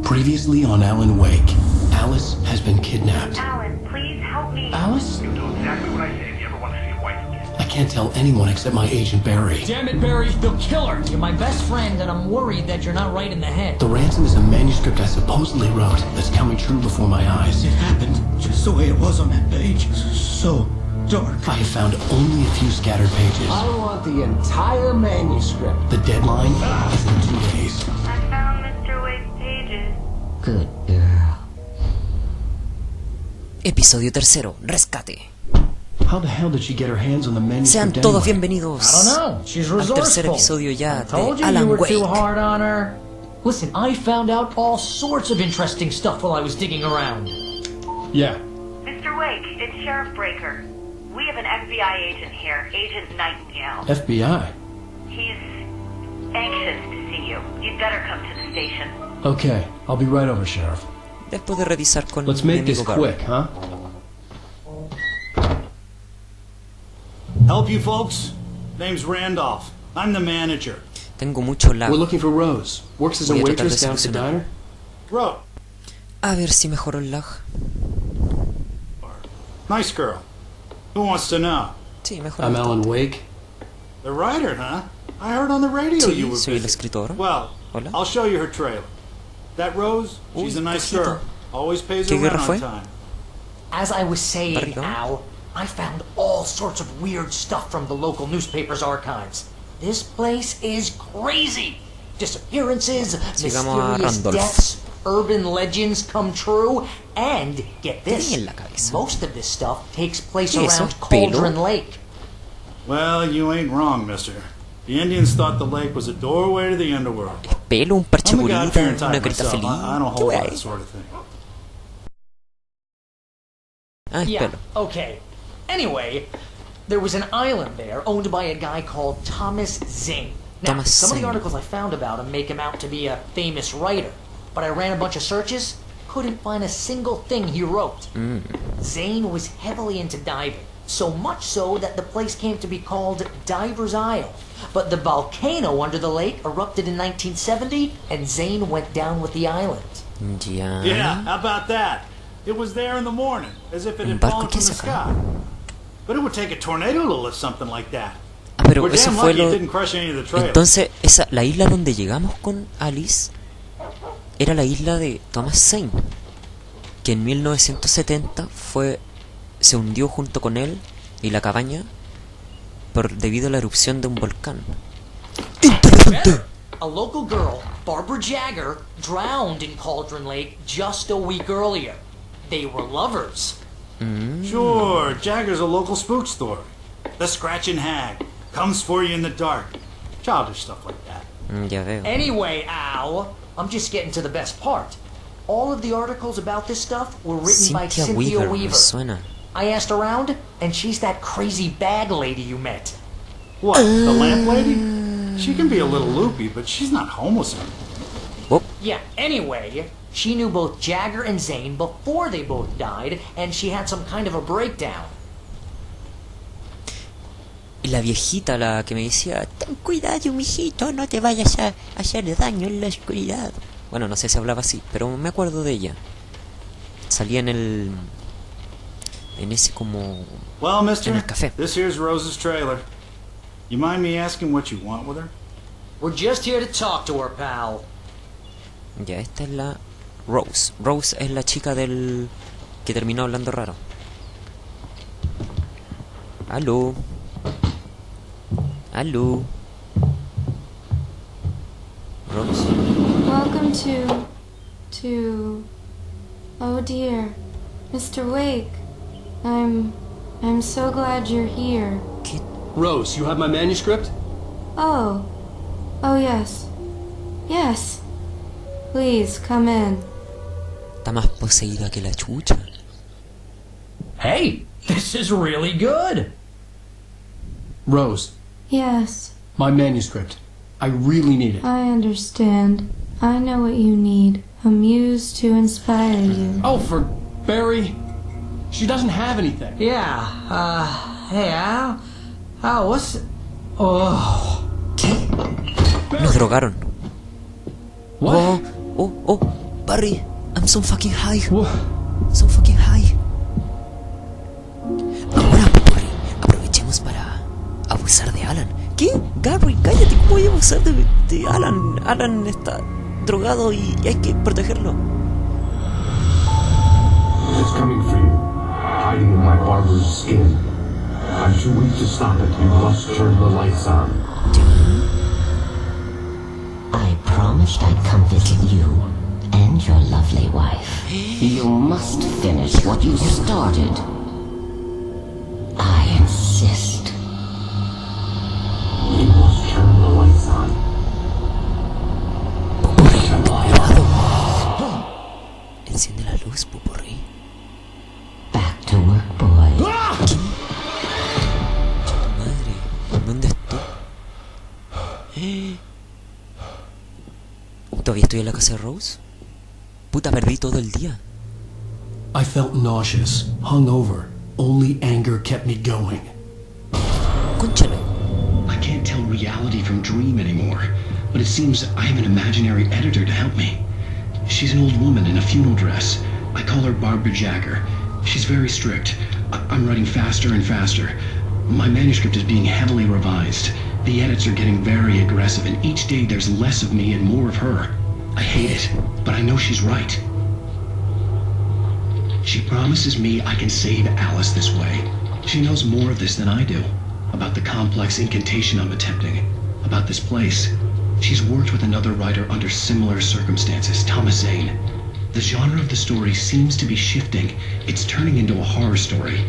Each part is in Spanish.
Previously on Alan Wake, Alice has been kidnapped. Alan, please help me. Alice? You do exactly what I say if you ever want to see your wife again. I can't tell anyone except my agent Barry. Damn it, Barry, they'll kill her! You're my best friend, and I'm worried that you're not right in the head. The ransom is a manuscript I supposedly wrote that's coming true before my eyes. It happened just the way it was on that page. So dark. I have found only a few scattered pages. I want the entire manuscript. The deadline is in 2 days. I found Mr. Wake's pages. Good girl. Episodio tercero, rescate. How the hell did she get her hands on the Sean manuscript todos anyway? bienvenidos I don't know. She's al resourceful. tercer episodio ya I told de you Alan were Wake. too hard on her. Listen, I found out all sorts of interesting stuff while I was digging around. Yeah. Mr. Wake, it's Sheriff Breaker. We have an FBI agent here, Agent Nightingale. FBI. He's anxious to see you. You'd better come to the station. Okay, I'll be right over, Sheriff. Después de revisar con Let's mi make this amigo Barry. quick, huh? Help you folks? Name's Randolph. I'm the manager. Tengo mucho We're lag. looking for Rose. Works as a Voy a tratar de waitress down at the solucionar. diner. Ro. A ver si mejoró el lag. Nice girl. Who wants to know? Sí, mejoró. I'm Alan Wake. The writer, huh? I heard on the radio Sí, you were soy el busy. escritor. Well, Hola. I'll show you her trailer. That Rose, she's Uy, a nice cosita. girl. Always pays ¿Qué her guerra rent fue? on time. As I was saying, Pardon? Al, I found all sorts of weird stuff from the local newspaper's archives. This place is crazy. Disappearances, Sigamos a mysterious Randolph. deaths, urban legends come true, and get ¿Qué this, tenía en la cabeza? most of this stuff takes place ¿Qué es around eso? ¿Pelo? Cauldron Lake. Well, you ain't wrong, mister. The Indians thought the lake was a doorway to the underworld. Pelo, un parche I'm a God-fearing bonita, type una carita myself. feliz. I don't ¿Qué hold wea that es? sort of thing. Ah, es Yeah, pelo. okay. Anyway, there was an island there owned by a guy called Thomas Zane. Now, Thomas some of Zane. the articles I found about him make him out to be a famous writer, but I ran a bunch of searches, couldn't find a single thing he wrote. Zane was heavily into diving, so much so that the place came to be called Diver's Isle. But the volcano under the lake erupted in 1970, and Zane went down with the island. Ya. Yeah, how about that? It was there in the morning, as if it Un had barco fallen que from the se cae. sky. But it would take a tornado to lift something like that. Ah, pero We're eso damn fue lucky lo... it didn't crush any of the trails. Entonces, la isla donde llegamos con Alice era la isla de Thomas Zane, que en 1970 se hundió junto con él y la cabaña debido a la erupción de un volcán. ¡Interesante! A local girl, Barbara Jagger, drowned in Cauldron Lake just a week earlier. They were lovers. Sure, Jagger's a local spook story. The Scratching Hag comes for you in the dark. Childish stuff like that. Ya veo. Anyway, Al, I'm just getting to the best part. All of the articles about this stuff were written by Cynthia Cynthia Weaver, me Weaver. suena. I asked around, and she's that crazy bag lady you met. What, the lamp lady? She can be a little loopy, but she's not homeless. Oh, Yeah, anyway, she knew both Jagger and Zane before they both died, and she had some kind of a breakdown. y la viejita, la que me decía, ten cuidado, mijito, no te vayas a hacer daño en la oscuridad. Bueno, no sé si hablaba así, pero me acuerdo de ella. Salía en ese como... Well, mister, En el café. this here's Rose's trailer. You mind me asking what you want with her? We're just here to talk to her, pal. Ya, esta es la Rose. Rose es la chica del... que terminó hablando raro. Aló. Aló. Rose. Welcome to... Oh dear, Mr. Wake. I'm so glad you're here. ¿Qué? Rose, you have my manuscript? Oh. Oh yes. Yes. Please, come in. Está más poseída que la chucha. Hey, this is really good. Rose, Yes, my manuscript. I really need it. I understand. I know what you need. A muse to inspire you. Oh, for Barry. She doesn't have anything. Yeah, hey, Al, what's... ¿Qué? Nos drogaron. What? Oh. Barry, I'm so fucking high. What? So fucking high. Ahora, Popvrri, aprovechemos para abusar de Alan. ¿Qué? Gary, cállate, ¿cómo voy a abusar de Alan? Alan está drogado y hay que protegerlo. It's coming for you, hiding in my barber's skin. I'm too weak to stop it. You must turn the lights on. I promised I'd come visit you and your lovely wife. You must finish what you started. I insist. You must turn the lights on. Enciende la luz, Popvrri. Back to work, boy. Madre, ¿dónde estoy? ¿Todavía estoy en la casa de Rose? Puta, perdí todo el día. I felt nauseous, hungover. Only anger kept me going. Cónchale. I can't tell reality from dream anymore, but it seems I have an imaginary editor to help me. She's an old woman in a funeral dress. I call her Barbara Jagger. She's very strict. I'm writing faster and faster. My manuscript is being heavily revised. The edits are getting very aggressive, and each day there's less of me and more of her. I hate it, but I know she's right. She promises me I can save Alice this way. She knows more of this than I do. About the complex incantation I'm attempting. About this place. She's worked with another writer under similar circumstances, Thomas Zane. The genre of the story seems to be shifting. It's turning into a horror story.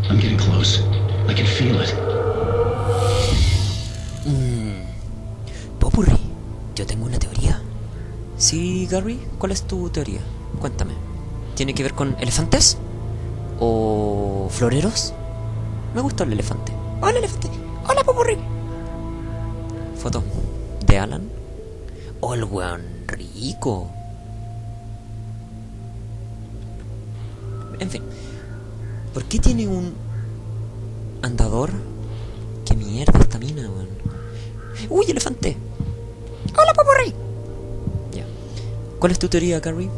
I'm getting close. I can feel it. Popvrri, yo tengo una teoría. ¿Sí, Gary? ¿Cuál es tu teoría? Cuéntame. ¿Tiene que ver con elefantes? ¿O floreros? Me gusta el elefante. ¡Hola, elefante! ¡Hola, Popvrri! Foto de Alan. ¡Oh, el weón rico! En fin. ¿Por qué tiene un andador? ¿Qué mierda esta mina, weón? ¡Uy, elefante! ¡Hola, Popvrri! Ya. ¿Cuál es tu teoría, Gary?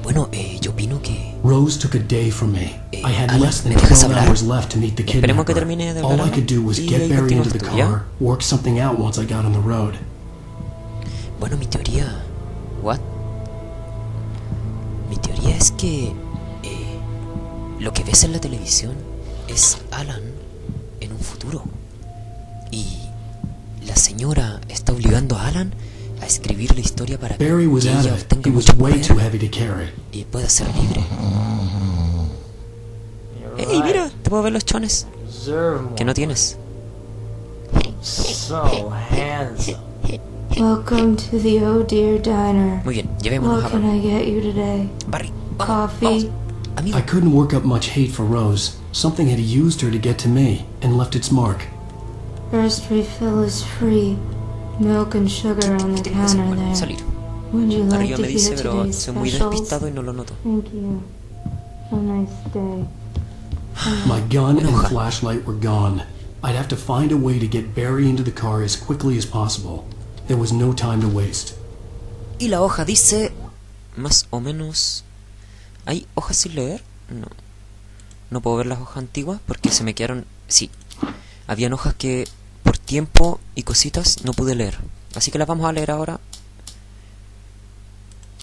Bueno, yo opino que... Rose took a day from me. I had Alan, less than ¿me dejas 12 hablar? hours left to meet the Esperemos que kidnapper. termine de All hablar I could do was y get ahí Barry into continúas the tú, ¿ya? car, work something out once I got on the road. Bueno, mi teoría... ¿What? Mi teoría es que... lo que ves en la televisión es Alan en un futuro. Y la señora está obligando a Alan a escribir la historia para que Barry was ella out of it. obtenga He was mucho way poder too heavy to carry. y pueda ser libre. You're ¡Ey, mira! right. Te puedo ver los chones Deserve more. que no tienes. So handsome. Welcome to the Oh Dear Diner. Muy bien, llevémonos What a can I get you today? Barry. Vamos, Coffee? vamos. Amigo, I couldn't work up much hate for Rose. Something had used her to get to me and left its mark. First refill is free. Milk and sugar on the tienes que counter there. salir. Would you like Arriba to me dice, hear pero today's soy muy specials? despistado y no lo noto. Thank you. Have a nice day. My gun and Hoja. flashlight were gone. I'd have to find a way to get Barry into the car as quickly as possible. There was no time to waste. Y la hoja dice... Más o menos... ¿Hay hojas sin leer? No. No puedo ver las hojas antiguas porque se me quedaron... Sí. Habían hojas que por tiempo y cositas no pude leer. Así que las vamos a leer ahora.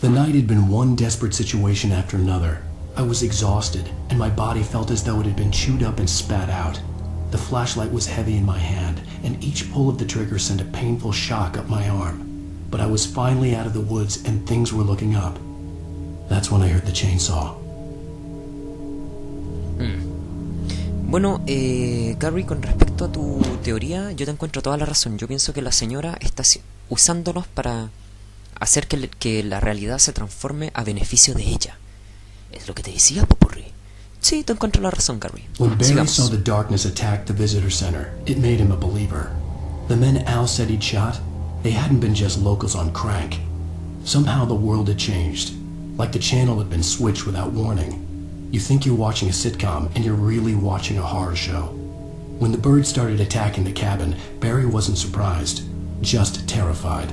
The night had been one desperate situation after another. I was exhausted, and my body felt as though it had been chewed up and spat out. The flashlight was heavy in my hand, and each pull of the trigger sent a painful shock up my arm. But I was finally out of the woods, and things were looking up. That's when I heard the chainsaw. Bueno, Gary, con respecto a tu teoría, yo te encuentro toda la razón. Yo pienso que la señora está usándonos para hacer que la realidad se transforme a beneficio de ella. Es lo que te decía, Popvrri. Sí, te encuentro la razón, Gary. When Barry Sigamos. saw the darkness attack the visitor center, it made him a believer. The men Al said he'd shot, they hadn't been just locals on crank. Somehow the world had changed, like the channel had been switched without warning. You think you're watching a sitcom, and you're really watching a horror show. When the birds started attacking the cabin, Barry wasn't surprised, just terrified.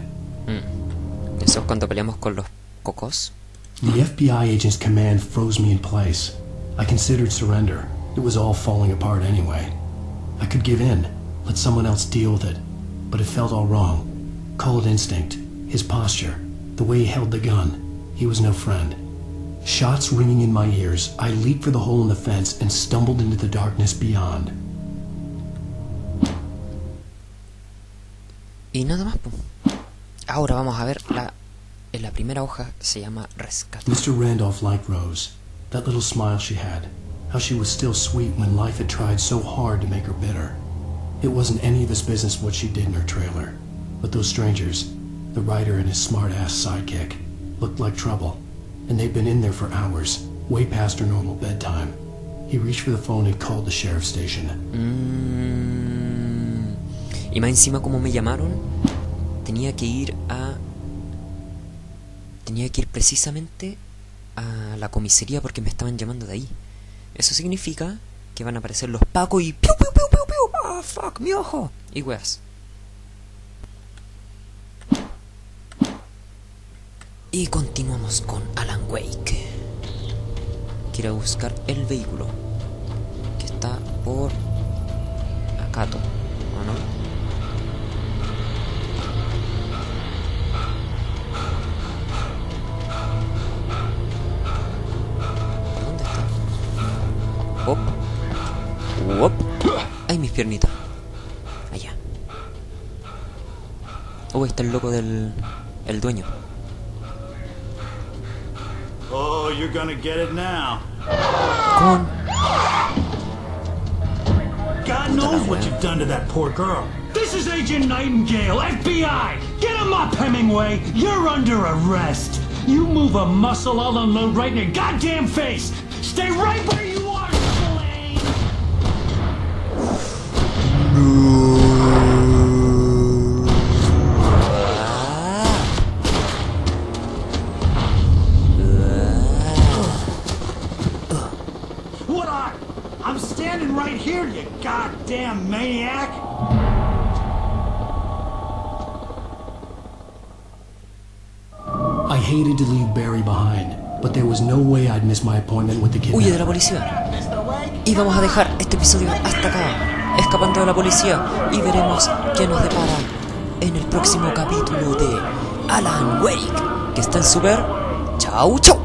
Eso es cuando peleamos con los cocos. The FBI agent's command froze me in place. I considered surrender. It was all falling apart anyway. I could give in, let someone else deal with it, but it felt all wrong. Call it instinct, his posture, the way he held the gun. He was no friend. Shots ringing in my ears, I leaped for the hole in the fence and stumbled into the darkness beyond. Y nada más, po. Ahora vamos a ver en la primera hoja se llama rescate. Mr. Randolph liked Rose. That little smile she had. How she was still sweet when life had tried so hard to make her bitter. It wasn't any of his business what she did in her trailer. But those strangers, the writer and his smart-ass sidekick, looked like trouble. And they'd been in there for hours, way past her normal bedtime. He reached for the phone and called the sheriff's station. Y más encima, como me llamaron, tenía que ir precisamente a la comisaría porque me estaban llamando de ahí. Eso significa que van a aparecer los pacos y piu piu piu piu piu. Ah, fuck, mi ojo. Y weas. Y continuamos con Alan Wake. Quiero buscar el vehículo que está por Acato, ¿o no? ¿Dónde está? Hop. Hop. Ay, mis piernitas. Allá. Oh, ahí está el loco del dueño. Oh, you're gonna get it now. Con... God knows what you've done to that poor girl. This is Agent Nightingale, FBI! Get him up, Hemingway! You're under arrest! You move a muscle, I'll unload right in your goddamn face! Stay right where you are, Blaine! What on? I'm standing right here, you goddamn maniac! I hated to leave Barry behind, but there was no way I'd miss my appointment with the Huye de la kidnapper. policía. Y vamos a dejar este episodio hasta acá, escapando de la policía, y veremos qué nos depara en el próximo capítulo de Alan Wake, que está en super. Chau, chau.